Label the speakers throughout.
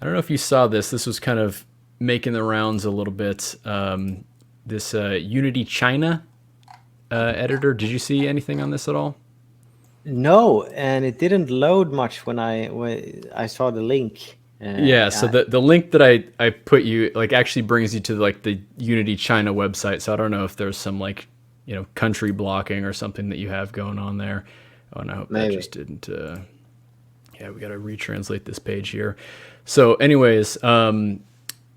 Speaker 1: I don't know if you saw this. This was kind of making the rounds a little bit. This Unity China editor. Did you see anything on this at all?
Speaker 2: No, and it didn't load much when I saw the link.
Speaker 1: Yeah, so the link that I put you like actually brings you to like the Unity China website. So I don't know if there's some like country blocking or something that you have going on there. Oh, and I hope that
Speaker 2: Maybe.
Speaker 1: just didn't. Yeah, we got to retranslate this page here. So, anyways,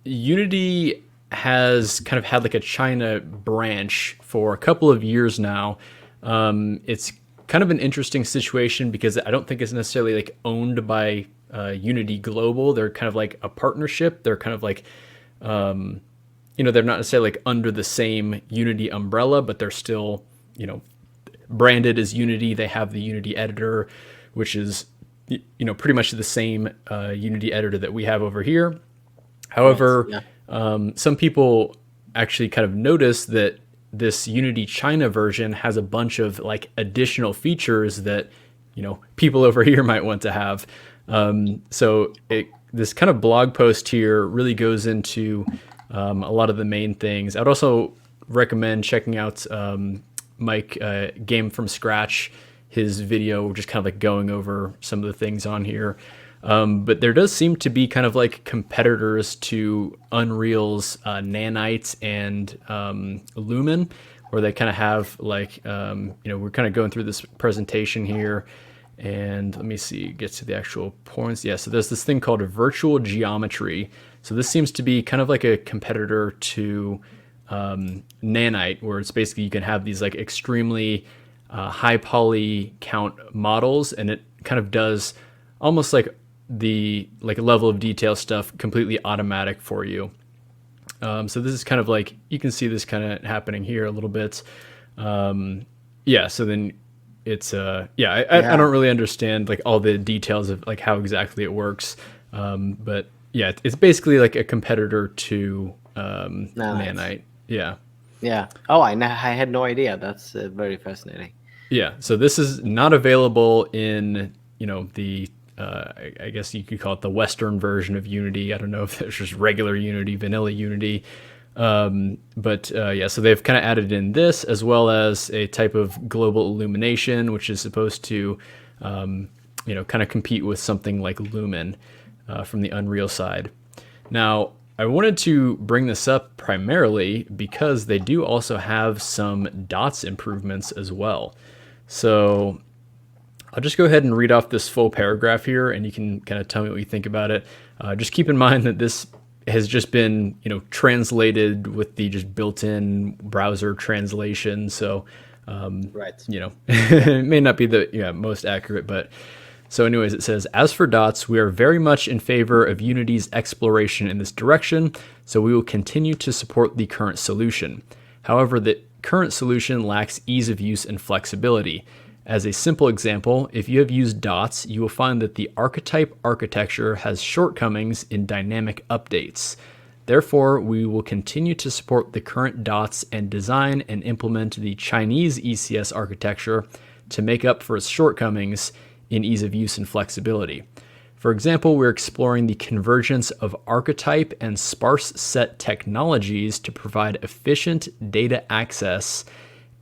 Speaker 1: Unity has kind of had like a China branch for a couple of years now. It's kind of an interesting situation because I don't think it's necessarily like owned by Unity Global. They're kind of like a partnership. They're kind of like, they're not necessarily like under the same Unity umbrella, but they're still, branded as Unity. They have the Unity editor, which is, pretty much the same Unity editor that we have over here.
Speaker 2: Right.
Speaker 1: However,
Speaker 2: Yeah.
Speaker 1: some people actually kind of notice that this Unity China version has a bunch of like additional features that people over here might want to have. This kind of blog post here really goes into a lot of the main things. I'd also recommend checking out Mike Game from Scratch, his video, just kind of like going over some of the things on here. But there does seem to be kind of like competitors to Unreal's Nanite and Lumen, where they kind of have like, we're kind of going through this presentation here. And let me see, get to the actual points. Yeah, so there's this thing called a virtual geometry. So this seems to be kind of like a competitor to Nanite, where it's basically you can have these like extremely high poly count models, and it kind of does almost like the like level of detail stuff completely automatic for you. So this is kind of like, you can see this kind of happening here a little bit. Yeah, so then it's I
Speaker 2: Yeah.
Speaker 1: don't really understand like all the details of like how exactly it works. But yeah, it's basically like a competitor to
Speaker 2: Nice.
Speaker 1: Nanite. Yeah.
Speaker 2: Yeah. Oh, I had no idea. That's very fascinating.
Speaker 1: Yeah, so this is not available in the I guess you could call it the Western version of Unity. I don't know if there's just regular Unity, vanilla Unity, but yeah. So they've kind of added in this as well as a type of global illumination, which is supposed to kind of compete with something like Lumen from the Unreal side. Now, I wanted to bring this up primarily because they do also have some dots improvements as well. So I'll just go ahead and read off this full paragraph here, and you can kind of tell me what you think about it. Just keep in mind that this has just been, translated with the just built-in browser translation. So,
Speaker 2: Right.
Speaker 1: it may not be the most accurate, but so anyways, it says, as for dots, we are very much in favor of Unity's exploration in this direction, so we will continue to support the current solution. However, the current solution lacks ease of use and flexibility. As a simple example, if you have used dots, you will find that the archetype architecture has shortcomings in dynamic updates. Therefore, we will continue to support the current dots and design and implement the Chinese ECS architecture to make up for its shortcomings in ease of use and flexibility. For example, we're exploring the convergence of archetype and sparse set technologies to provide efficient data access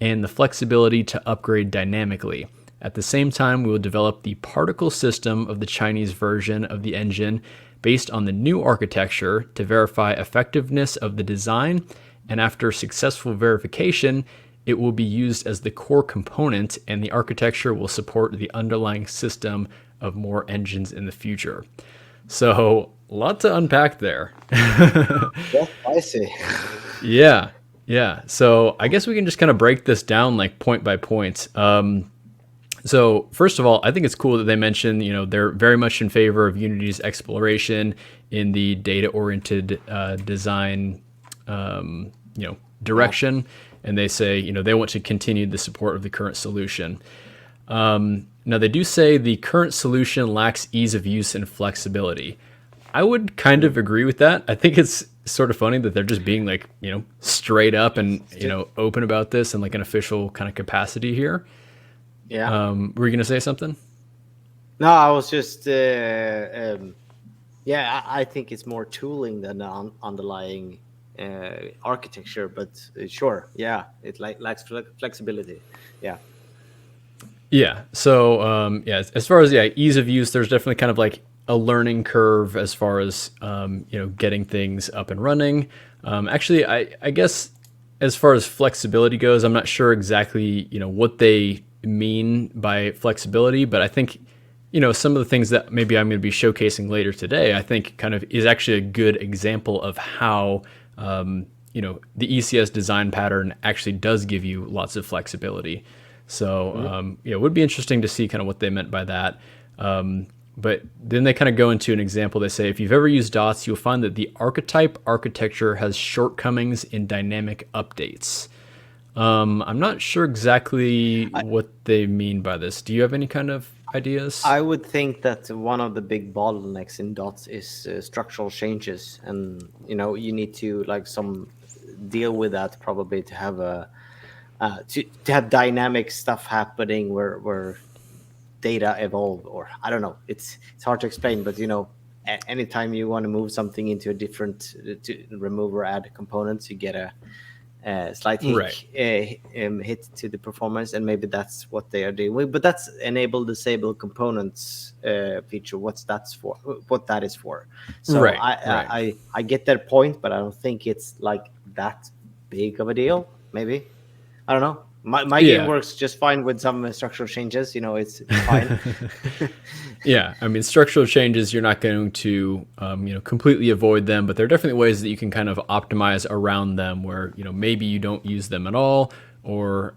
Speaker 1: and the flexibility to upgrade dynamically. At the same time, we will develop the particle system of the Chinese version of the engine based on the new architecture to verify effectiveness of the design, and after successful verification, it will be used as the core component, and the architecture will support the underlying system of more engines in the future. So, a lot to unpack there.
Speaker 2: Yes, I see.
Speaker 1: Yeah, yeah. So, I guess we can just kind of break this down like point by point. So, first of all, I think it's cool that they mention, they're very much in favor of Unity's exploration in the data-oriented design,
Speaker 2: Yeah.
Speaker 1: direction, and they say, they want to continue the support of the current solution. Now, they do say the current solution lacks ease of use and flexibility. I would kind of agree with that. I think it's sort of funny that they're just being like, straight up and, open about this in like an official kind of capacity here.
Speaker 2: Yeah.
Speaker 1: Were you going to say something?
Speaker 2: No, I was just Yeah, I think it's more tooling than the underlying architecture, but sure, yeah, it lacks flexibility. Yeah.
Speaker 1: Yeah. So yeah, as far as ease of use, there's definitely kind of like a learning curve as far as getting things up and running. Actually, I guess as far as flexibility goes, I'm not sure exactly what they mean by flexibility, but I think some of the things that maybe I'm going to be showcasing later today, I think kind of is actually a good example of how the ECS design pattern actually does give you lots of flexibility. So
Speaker 2: Mhm.
Speaker 1: it would be interesting to see kind of what they meant by that. But then they kind of go into an example. They say if you've ever used dots, you'll find that the archetype architecture has shortcomings in dynamic updates. I'm not sure exactly
Speaker 2: I,
Speaker 1: what they mean by this. Do you have any kind of ideas?
Speaker 2: I would think that one of the big bottlenecks in dots is structural changes, and you need to like some deal with that probably to have a to have dynamic stuff happening where data evolve, or I don't know. It's hard to explain, but anytime you want to move something into a different to remove or add components, you get a slight
Speaker 1: Right.
Speaker 2: hit to the performance, and maybe that's what they are doing. But that's enable disable components feature. What that is for. So
Speaker 1: Right. Right.
Speaker 2: I get their point, but I don't think it's like that big of a deal. Maybe I don't know. My game
Speaker 1: Yeah.
Speaker 2: works just fine with some structural changes. It's fine.
Speaker 1: Yeah, I mean, structural changes, you're not going to, completely avoid them, but there are definitely ways that you can kind of optimize around them where, maybe you don't use them at all, or,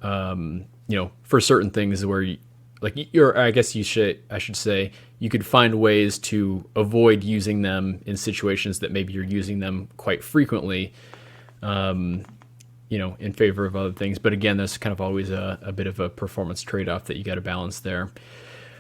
Speaker 1: for certain things where I guess I should say, you could find ways to avoid using them in situations that maybe you're using them quite frequently, in favor of other things. But again, that's kind of always a bit of a performance trade off that you got to balance there.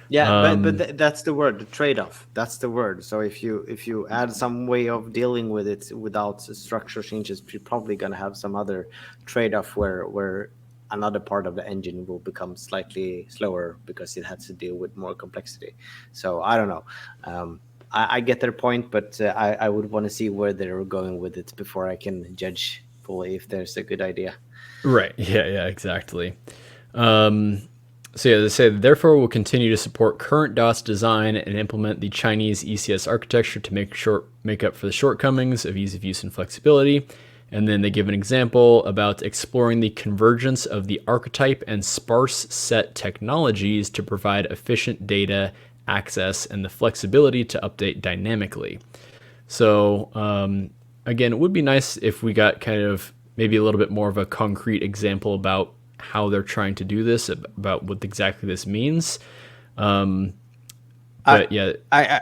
Speaker 2: Yeah, but that's the word, the trade-off. That's the word. So if you add some way of dealing with it without structural changes, you're probably gonna have some other trade-off where another part of the engine will become slightly slower because it has to deal with more complexity. So I don't know. I get their point, but I would want to see where they're going with it before I can judge fully if there's a good idea.
Speaker 1: Right. Yeah, yeah, exactly. So yeah, they say therefore will continue to support current DOS design and implement the Chinese ECS architecture to make up for the shortcomings of ease of use and flexibility. And then they give an example about exploring the convergence of the archetype and sparse set technologies to provide efficient data access and the flexibility to update dynamically. So again, it would be nice if we got kind of maybe a little bit more of a concrete example about how they're trying to do this, about what exactly this means.
Speaker 2: I
Speaker 1: But yeah,
Speaker 2: I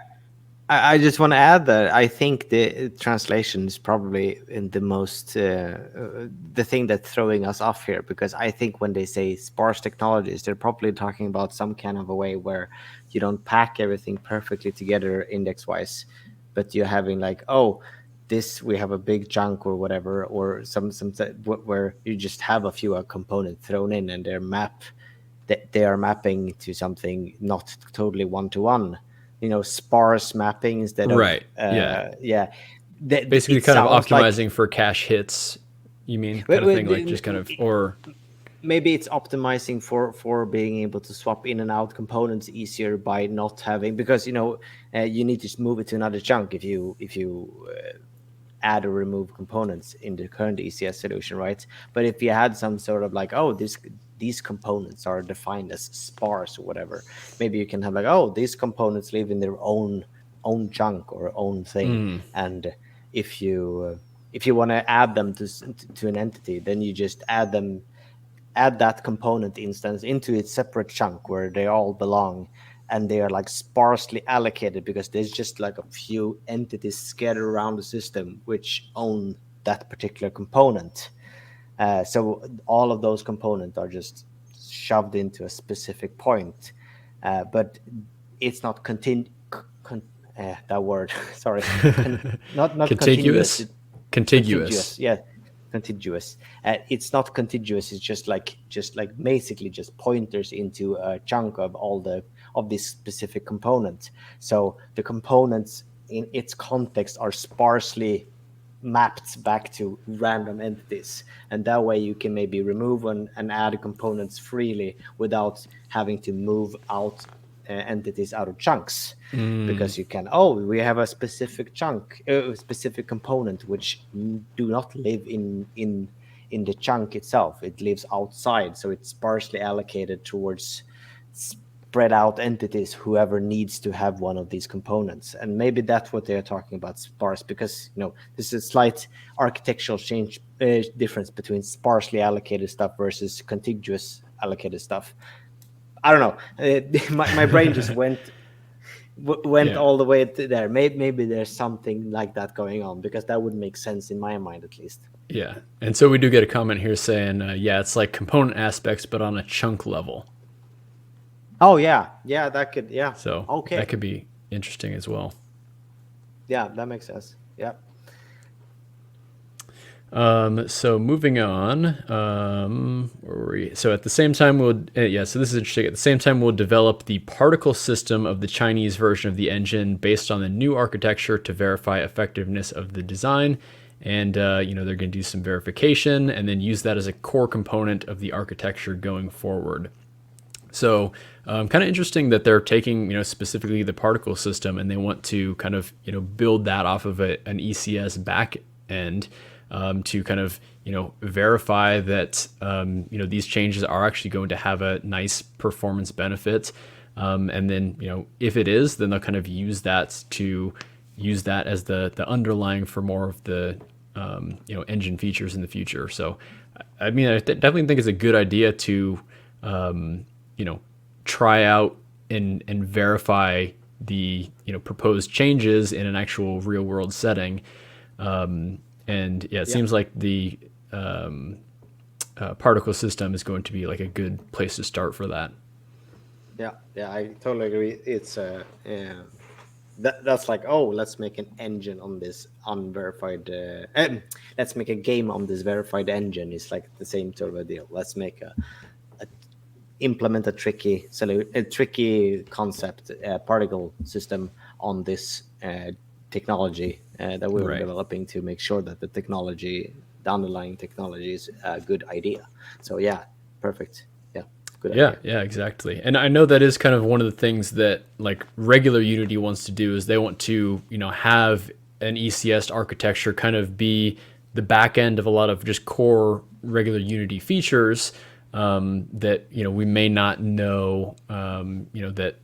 Speaker 2: I just want to add that I think the translation is probably in the thing that's throwing us off here, because I think when they say sparse technologies, they're probably talking about some kind of a way where you don't pack everything perfectly together index wise, but you're having like, oh, this we have a big chunk or whatever, or where you just have a few components thrown in and they are mapping to something not totally one to one, sparse mapping instead of
Speaker 1: right. Yeah.
Speaker 2: yeah.
Speaker 1: Basically,
Speaker 2: It
Speaker 1: kind of
Speaker 2: sounds like
Speaker 1: optimizing for cache hits, you mean,
Speaker 2: wait,
Speaker 1: kind of
Speaker 2: wait,
Speaker 1: thing, like just kind of, or
Speaker 2: maybe it's optimizing for being able to swap in and out components easier by not having, because you need to move it to another chunk if you add or remove components in the current ECS solution, right? But if you had some sort of like, oh, these components are defined as sparse or whatever, maybe you can have like, oh, these components live in their own chunk or own thing, and if you want to add them to an entity, then you just add that component instance into its separate chunk where they all belong, and they are like sparsely allocated because there's just like a few entities scattered around the system which own that particular component. So all of those components are just shoved into a specific point, but it's not that word. Sorry, not continuous.
Speaker 1: contiguous,
Speaker 2: It,
Speaker 1: contiguous.
Speaker 2: contiguous. Yeah, contiguous. It's not contiguous. It's just like basically just pointers into a chunk of all of this specific component. So the components in its context are sparsely mapped back to random entities, and that way you can maybe remove and add components freely without having to move out entities out of chunks, because you can, oh, we have a specific chunk, a specific component which do not live in the chunk itself. It lives outside, so it's sparsely allocated towards spread out entities, whoever needs to have one of these components. And maybe that's what they're talking about, sparse, because this is a slight architectural change, difference between sparsely allocated stuff versus contiguous allocated stuff. I don't know. My brain just went
Speaker 1: Yeah.
Speaker 2: all the way to there. Maybe there's something like that going on, because that would make sense in my mind, at least.
Speaker 1: Yeah. And so we do get a comment here saying, yeah, it's like component aspects, but on a chunk level.
Speaker 2: Oh yeah, that could, yeah.
Speaker 1: So
Speaker 2: Okay.
Speaker 1: that could be interesting as well.
Speaker 2: Yeah, that makes sense. Yeah.
Speaker 1: So moving on, where were we? So at the same time, so this is interesting. At the same time, we'll develop the particle system of the Chinese version of the engine based on the new architecture to verify effectiveness of the design. And, they're going to do some verification and then use that as a core component of the architecture going forward. So kind of interesting that they're taking, specifically the particle system, and they want to kind of, build that off of an ECS back end. To kind of, verify that, these changes are actually going to have a nice performance benefit. And then, if it is, then they'll kind of use that as the underlying for more of the, engine features in the future. So, I mean, I definitely think it's a good idea to, try out and verify the, proposed changes in an actual real world setting. And yeah, it seems like the particle system is going to be like a good place to start for that.
Speaker 2: Yeah, I totally agree. It's that's like, oh, let's make an engine on this unverified. Let's make a game on this verified engine. It's like the same sort of a deal. Let's make implement a tricky concept, particle system on this technology that we were developing, to make sure that the underlying technology is a good idea. So yeah, perfect. Yeah, good idea.
Speaker 1: Yeah, exactly. And I know that is kind of one of the things that like regular Unity wants to do, is they want to, have an ECS architecture kind of be the back end of a lot of just core regular Unity features that, we may not know, that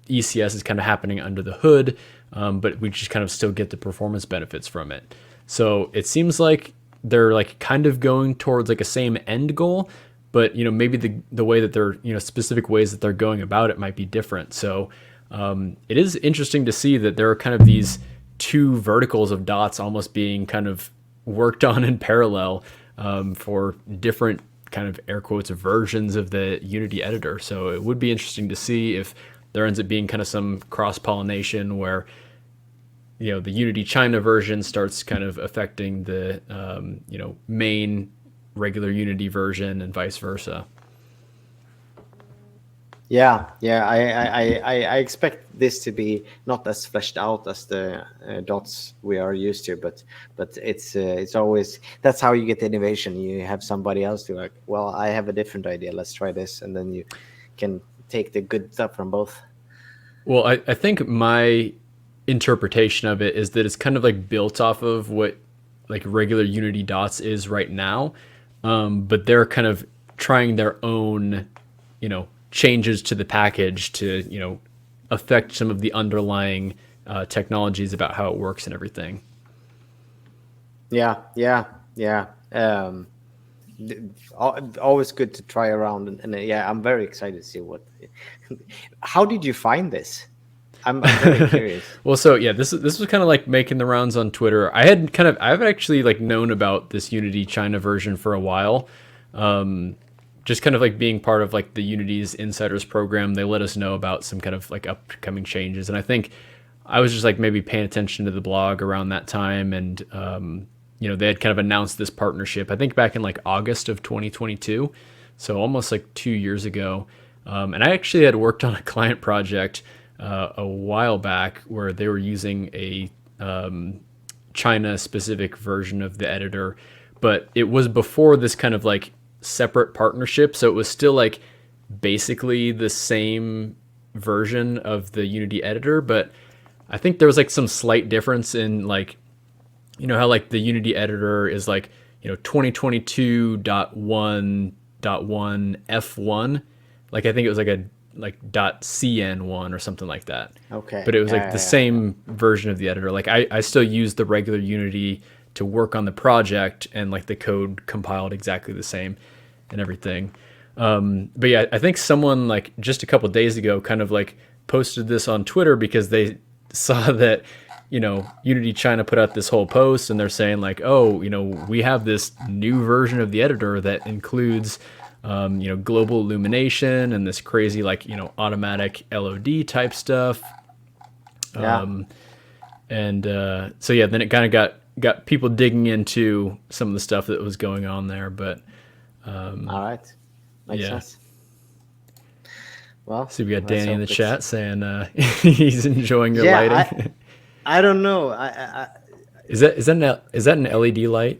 Speaker 1: ECS is kind of happening under the hood, but we just kind of still get the performance benefits from it. So it seems like they're like kind of going towards like a same end goal, but maybe the way that they're, specific ways that they're going about it might be different. So it is interesting to see that there are kind of these two verticals of dots almost being kind of worked on in parallel for different kind of air quotes versions of the Unity editor. So it would be interesting to see if there ends up being kind of some cross-pollination where, the Unity China version starts kind of affecting the, main regular Unity version and vice versa.
Speaker 2: Yeah. I expect this to be not as fleshed out as the dots we are used to, but it's always, that's how you get the innovation. You have somebody else to like, well, I have a different idea. Let's try this, and then you can take the good stuff from both.
Speaker 1: Well, I think my interpretation of it is that it's kind of like built off of what like regular Unity dots is right now, but they're kind of trying their own, changes to the package to, affect some of the underlying technologies about how it works and everything.
Speaker 2: Yeah. Always good to try around, and yeah, I'm very excited to see what. How did you find this? I'm very curious.
Speaker 1: Well, so yeah, this was kind of like making the rounds on Twitter. I've actually like known about this Unity China version for a while. Just kind of like being part of like the Unity's Insiders program, they let us know about some kind of like upcoming changes, and I think I was just like maybe paying attention to the blog around that time, and they had kind of announced this partnership, I think back in like August of 2022, so almost like 2 years ago. And I actually had worked on a client project a while back where they were using a China specific version of the editor, but it was before this kind of like separate partnership. So it was still like basically the same version of the Unity editor, but I think there was like some slight difference in like, you know how like the Unity editor is like, you know, 2022.1.1 F1. Like I think it was like a like .cn1 or something like that.
Speaker 2: Okay.
Speaker 1: But it was like
Speaker 2: Yeah,
Speaker 1: the
Speaker 2: yeah, yeah.
Speaker 1: same version of the editor. Like I still used the regular Unity to work on the project, and like the code compiled exactly the same and everything. But yeah, I think someone like just a couple days ago kind of like posted this on Twitter because they saw that, you know, Unity China put out this whole post and they're saying like, oh, you know, we have this new version of the editor that includes, you know, global illumination and this crazy like, you know, automatic LOD type stuff.
Speaker 2: Yeah.
Speaker 1: And so yeah, then it kind of got people digging into some of the stuff that was going on there. But
Speaker 2: All right. Makes
Speaker 1: yeah,
Speaker 2: sense. Well,
Speaker 1: so we got
Speaker 2: let's
Speaker 1: Danny in the
Speaker 2: hope it's.
Speaker 1: chat saying he's enjoying your
Speaker 2: Yeah,
Speaker 1: lighting.
Speaker 2: I don't know. I
Speaker 1: Is that an LED light?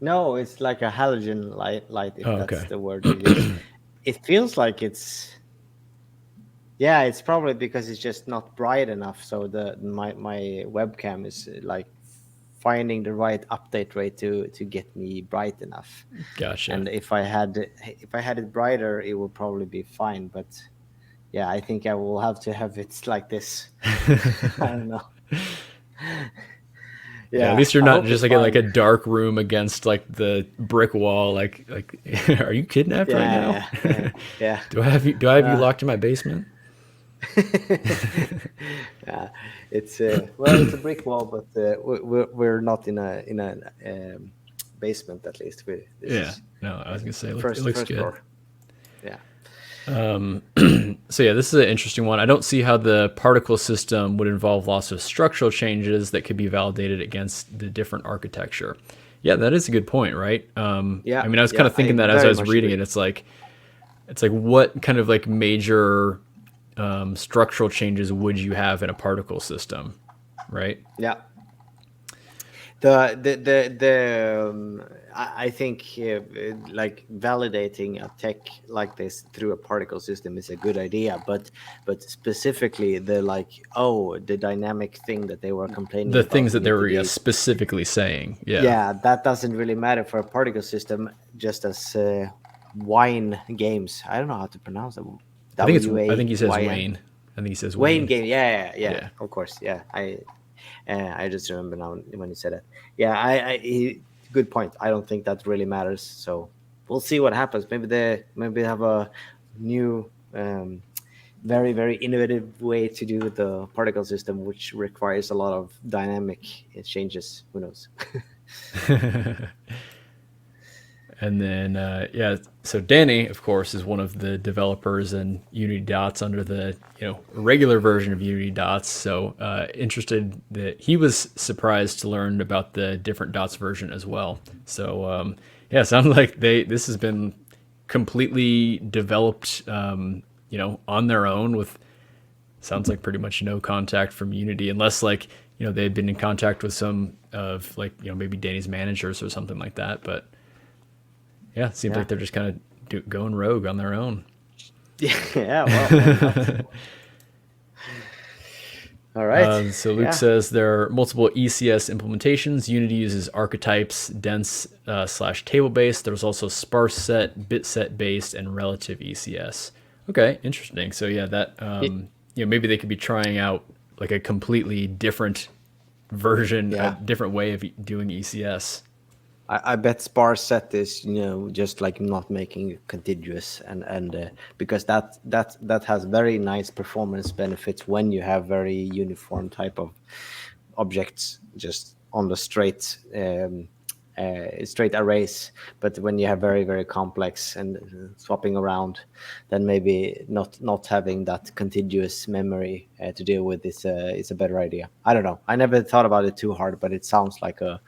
Speaker 2: no, it's like a halogen light, if
Speaker 1: Oh,
Speaker 2: that's
Speaker 1: okay.
Speaker 2: the word you use. It feels like it's. Yeah, it's probably because it's just not bright enough. So my webcam is like finding the right update rate to get me bright enough.
Speaker 1: Gotcha.
Speaker 2: And if I had it brighter, it would probably be fine. But yeah, I think I will have to have it like this. I don't know.
Speaker 1: Yeah, at
Speaker 2: Yeah,
Speaker 1: least you're
Speaker 2: I
Speaker 1: not
Speaker 2: hope
Speaker 1: just
Speaker 2: it's
Speaker 1: like in like
Speaker 2: fine.
Speaker 1: a dark room against like the brick wall. Like, are you kidnapped right now?
Speaker 2: Yeah, yeah, yeah.
Speaker 1: Do I have you
Speaker 2: Uh,
Speaker 1: locked in my basement?
Speaker 2: yeah, it's well, it's a brick wall, but we're not in a basement. At least this
Speaker 1: Yeah.
Speaker 2: is
Speaker 1: No, I was gonna say it
Speaker 2: first
Speaker 1: looks
Speaker 2: first
Speaker 1: good.
Speaker 2: floor. Yeah,
Speaker 1: So yeah, this is an interesting one. I don't see how the particle system would involve lots of structural changes that could be validated against the different architecture. Yeah, that is a good point, right? I
Speaker 2: yeah,
Speaker 1: mean, I was kind
Speaker 2: yeah.
Speaker 1: of
Speaker 2: I
Speaker 1: thinking that as I
Speaker 2: very
Speaker 1: was
Speaker 2: much
Speaker 1: reading
Speaker 2: agree.
Speaker 1: it. It's like what kind of like major structural changes would you have in a particle system, right?
Speaker 2: Yeah, I think like validating a tech like this through a particle system is a good idea, but specifically the dynamic thing that they were complaining
Speaker 1: The
Speaker 2: about
Speaker 1: things that they
Speaker 2: with
Speaker 1: were, yeah,
Speaker 2: the
Speaker 1: specifically saying. Yeah.
Speaker 2: yeah, that doesn't really matter for a particle system, just as wine games. I don't know how to pronounce them.
Speaker 1: I think he says
Speaker 2: WAYN.
Speaker 1: Wayne. I think he says
Speaker 2: Wayne
Speaker 1: Wayne.
Speaker 2: game. Yeah, yeah, yeah.
Speaker 1: Yeah.
Speaker 2: Of course. Yeah. I just remember now when you said it. Yeah, good point. I don't think that really matters. So we'll see what happens. Maybe they have a new, very very innovative way to do the particle system, which requires a lot of dynamic changes. Who knows?
Speaker 1: And then, yeah, so Danny, of course, is one of the developers in Unity Dots under the, you know, regular version of Unity Dots. So interested that he was surprised to learn about the different Dots version as well. So yeah, sounds like this has been completely developed, you know, on their own with sounds like pretty much no contact from Unity, unless like, you know, they had been in contact with some of like, you know, maybe Danny's managers or something like that. But yeah, it seems
Speaker 2: Yeah.
Speaker 1: like they're just kind of going rogue on their own.
Speaker 2: Yeah. Well, why not? All right.
Speaker 1: So Luke
Speaker 2: Yeah.
Speaker 1: says there are multiple ECS implementations. Unity uses archetypes, dense slash table based. There's also sparse set, bit set based, and relative ECS. Okay, interesting. So yeah, that you know, maybe they could be trying out like a completely different version, a
Speaker 2: Yeah.
Speaker 1: different way of doing ECS.
Speaker 2: I bet sparse set is just like not making it contiguous and because that has very nice performance benefits when you have very uniform type of objects just on the straight arrays. But when you have very very complex and swapping around, then maybe not having that contiguous memory to deal with is a better idea. I don't know, I never thought about it too hard, but it sounds like a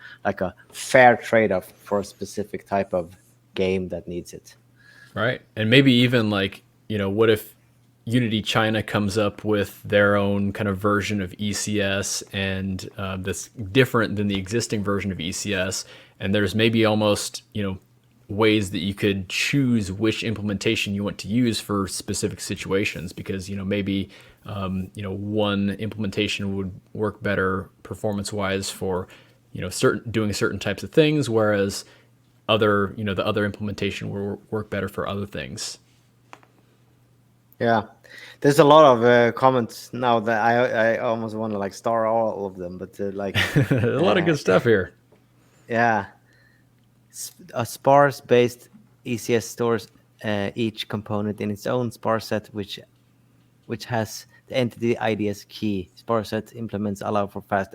Speaker 2: fair trade-off for a specific type of game that needs it.
Speaker 1: Right. And maybe even like, you know, what if Unity China comes up with their own kind of version of ECS, and that's different than the existing version of ECS. And there's maybe almost, ways that you could choose which implementation you want to use for specific situations, because maybe one implementation would work better performance wise for doing certain types of things, whereas the other implementation will work better for other things.
Speaker 2: Yeah, there's a lot of comments now that I almost want to like star all of them, but like
Speaker 1: A lot of good stuff here.
Speaker 2: Yeah, a sparse based ECS stores each component in its own sparse set, which has the entity ID as key. Sparse set implements allow for fast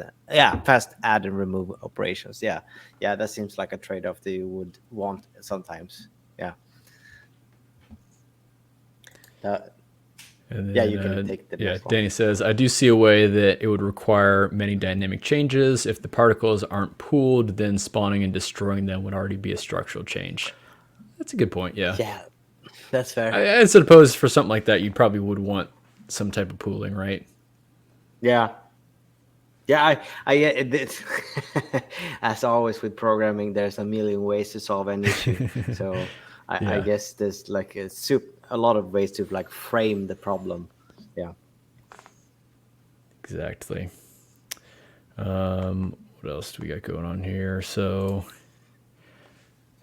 Speaker 2: add and remove operations. Yeah, that seems like a trade-off that you would want sometimes. Yeah.
Speaker 1: And then,
Speaker 2: yeah, you can take the next one.
Speaker 1: Danny says, I do see a way that it would require many dynamic changes. If the particles aren't pooled, then spawning and destroying them would already be a structural change. That's a good point, yeah.
Speaker 2: Yeah, that's fair.
Speaker 1: I suppose for something like that, you probably would want some type of pooling, right?
Speaker 2: Yeah. Yeah, as always with programming, there's a million ways to solve an issue. So I guess there's like a lot of ways to like frame the problem. Yeah.
Speaker 1: Exactly. What else do we got going on here? So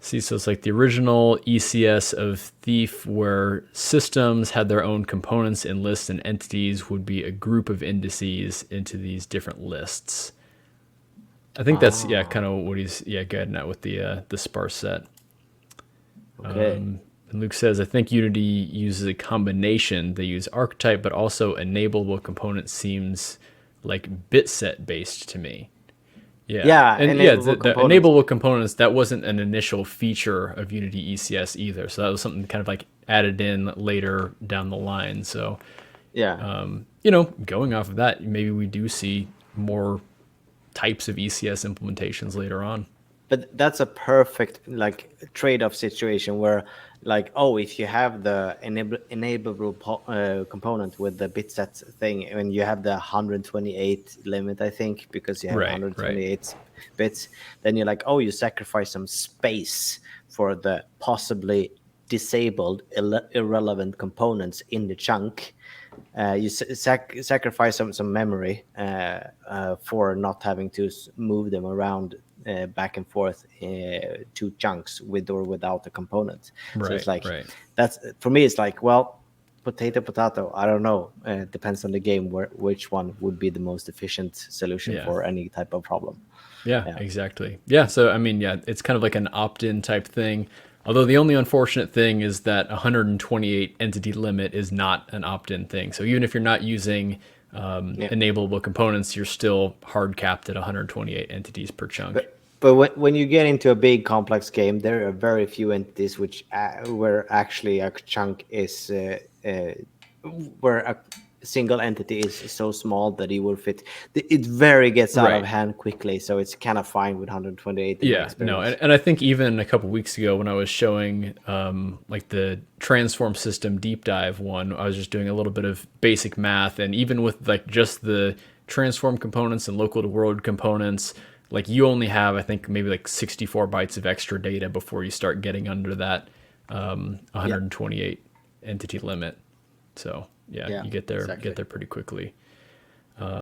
Speaker 1: it's like the original ECS of Thief, where systems had their own components and lists, and entities would be a group of indices into these different lists. I think that's kind of what he's getting at with the sparse set.
Speaker 2: Okay.
Speaker 1: And Luke says, I think Unity uses a combination. They use archetype, but also enableable component seems like bit set based to me. Yeah, and the enableable components, that wasn't an initial feature of Unity ECS either. So that was something kind of like added in later down the line. So going off of that, maybe we do see more types of ECS implementations later on.
Speaker 2: But that's a perfect like trade-off situation where like, if you have the enableable component with the bit set thing, and you have the 128 limit, I think, because you have 128 bits, then you're like, you sacrifice some space for the possibly disabled irrelevant components in the chunk. You sacrifice some memory for not having to move them around back and forth to chunks with or without the component. So it's like that's for me. It's like, well, potato. I don't know. Depends on the game which one would be the most efficient solution for any type of problem.
Speaker 1: Yeah, exactly. Yeah. So I mean, it's kind of like an opt-in type thing. Although the only unfortunate thing is that 128 entity limit is not an opt-in thing. So even if you're not using enableable components, you're still hard capped at 128 entities per chunk.
Speaker 2: But when you get into a big complex game, there are very few entities where actually a chunk is where a single entity is so small that it will fit. It very gets out of hand quickly, so it's kind of fine with 128.
Speaker 1: And I think even a couple weeks ago when I was showing like the transform system deep dive one, I was just doing a little bit of basic math, and even with like just the transform components and local to world components, like you only have, I think, maybe like 64 bytes of extra data before you start getting under that 128 entity limit. So you get there pretty quickly.